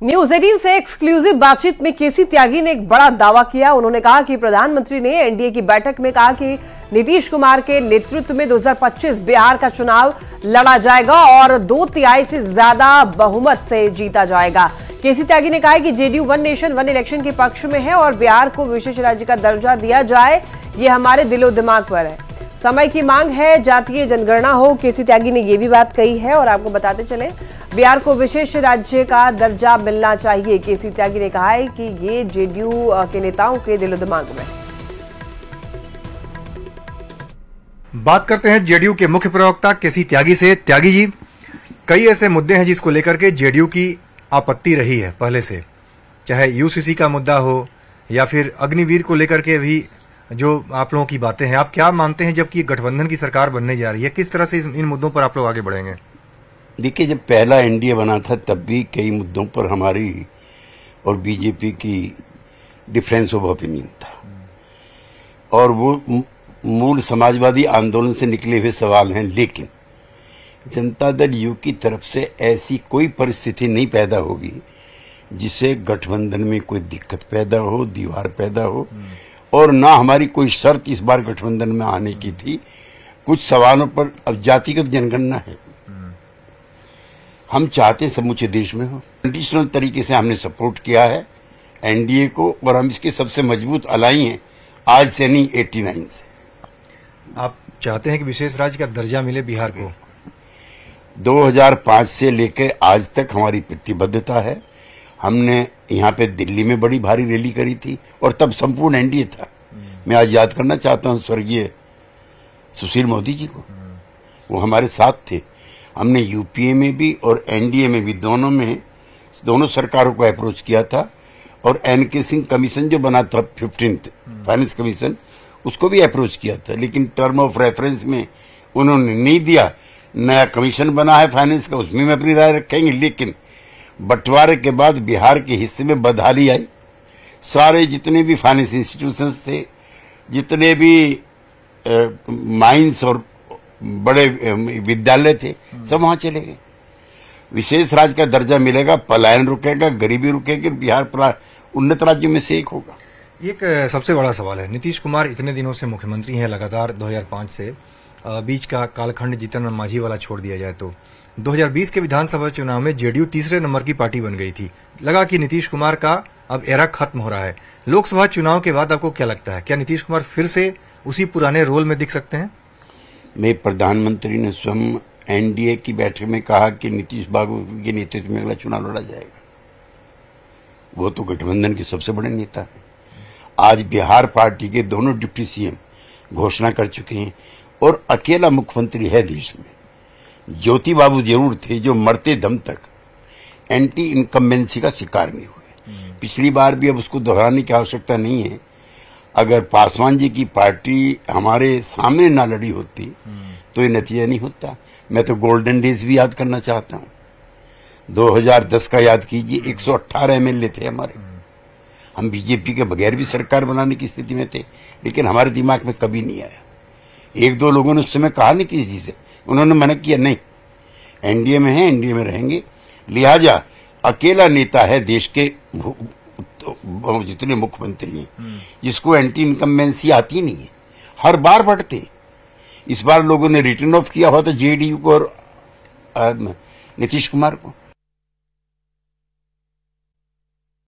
News 18 से exclusive बातचीत में केसी त्यागी ने एक बड़ा दावा किया। उन्होंने कहा कि प्रधानमंत्री ने एनडीए की बैठक में कहा कि नीतीश कुमार के नेतृत्व में 2025 बिहार का चुनाव लड़ा जाएगा और 2/3 से ज्यादा बहुमत से जीता जाएगा। केसी त्यागी ने कहा कि JDU one nation one election के पक्ष में है और बिहार को विशेष राज्य का दर्जा दिया जाए, ये हमारे दिलो दिमाग पर है। समय की मांग है, जातीय जनगणना हो। केसी त्यागी ने यह भी बात कही है और आपको बताते चले, बिहार को विशेष राज्य का दर्जा मिलना चाहिए। केसी त्यागी ने कहा है कि ये जेडीयू के नेताओं के दिलो दिमाग में। बात करते हैं जेडीयू के मुख्य प्रवक्ता केसी त्यागी से। त्यागी जी, कई ऐसे मुद्दे हैं जिसको लेकर के जेडीयू की आपत्ति रही है पहले से, चाहे यूसीसी का मुद्दा हो या फिर अग्निवीर को लेकर के भी जो आप लोगों की बातें हैं। आप क्या मानते हैं, जबकि गठबंधन की सरकार बनने जा रही है, किस तरह से इन मुद्दों पर आप लोग आगे बढ़ेंगे? देखिए, जब पहला एनडीए बना था तब भी कई मुद्दों पर हमारी और बीजेपी की डिफरेंस ऑफ ओपिनियन था और वो मूल समाजवादी आंदोलन से निकले हुए सवाल हैं। लेकिन जनता दल यू की तरफ से ऐसी कोई परिस्थिति नहीं पैदा होगी जिससे गठबंधन में कोई दिक्कत पैदा हो, दीवार पैदा हो, और ना हमारी कोई शर्त इस बार गठबंधन में आने की थी। कुछ सवालों पर अब जातिगत जनगणना है, हम चाहते हैं समूचे देश में हो। कंडीशनल तरीके से हमने सपोर्ट किया है एनडीए को और हम इसके सबसे मजबूत अलाई हैं आज से नहीं 89 से। आप चाहते हैं कि विशेष राज्य का दर्जा मिले बिहार को? 2005 से लेकर आज तक हमारी प्रतिबद्धता है। हमने यहाँ पे दिल्ली में बड़ी भारी रैली करी थी और तब संपूर्ण एनडीए था। मैं आज याद करना चाहता हूँ स्वर्गीय सुशील मोदी जी को, वो हमारे साथ थे। हमने यूपीए में भी और एनडीए में भी दोनों सरकारों को अप्रोच किया था और एनके सिंह कमीशन जो बना था 15th फाइनेंस कमीशन, उसको भी अप्रोच किया था। लेकिन टर्म ऑफ रेफरेंस में उन्होंने नहीं दिया। नया कमीशन बना है फाइनेंस का, उसमें अपनी राय रखेंगे। लेकिन बंटवारे के बाद बिहार के हिस्से में बदहाली आई। सारे जितने भी फाइनेंस इंस्टीट्यूशंस थे, जितने भी माइंस और बड़े विद्यालय थे, सब वहां चले गए। विशेष राज्य का दर्जा मिलेगा, पलायन रुकेगा, गरीबी रुकेगी, बिहार उन्नत राज्यों में से एक होगा। एक सबसे बड़ा सवाल है, नीतीश कुमार इतने दिनों से मुख्यमंत्री हैं लगातार 2005 से, बीच का कालखंड जीतन मांझी वाला छोड़ दिया जाए तो 2020 के विधानसभा चुनाव में जेडीयू तीसरे नंबर की पार्टी बन गई थी। लगा कि नीतीश कुमार का अब एरा खत्म हो रहा है। लोकसभा चुनाव के बाद आपको क्या लगता है, क्या नीतीश कुमार फिर से उसी पुराने रोल में दिख सकते हैं? मैं प्रधानमंत्री ने स्वयं एनडीए की बैठक में कहा कि नीतीश बाबू के नेतृत्व में अगला चुनाव लड़ा जाएगा। वो तो गठबंधन के सबसे बड़े नेता हैं। आज बिहार पार्टी के दोनों डिप्टी सीएम घोषणा कर चुके हैं और अकेला मुख्यमंत्री है देश में। ज्योति बाबू जरूर थे जो मरते दम तक एंटी इनकम्बेंसी का शिकार नहीं हुए। पिछली बार भी, अब उसको दोहराने की आवश्यकता नहीं है। अगर पासवान जी की पार्टी हमारे सामने ना लड़ी होती तो ये नतीजा नहीं होता। मैं तो गोल्डन डेज भी याद करना चाहता हूँ। 2010 का याद कीजिए, 118 एमएलए थे हमारे। हम बीजेपी के बगैर भी सरकार बनाने की स्थिति में थे, लेकिन हमारे दिमाग में कभी नहीं आया। एक दो लोगों ने उस समय कहा नीतीश जी से, उन्होंने मना किया, नहीं एनडीए में है, एनडीए में रहेंगे। लिहाजा अकेला नेता है देश के जितने मुख्यमंत्री हैं जिसको एंटी इनकम्बेंसी आती नहीं है। हर बार बढ़ते। इस बार लोगों ने रिटर्न ऑफ किया हुआ था जेडीयू को और नीतीश कुमार को।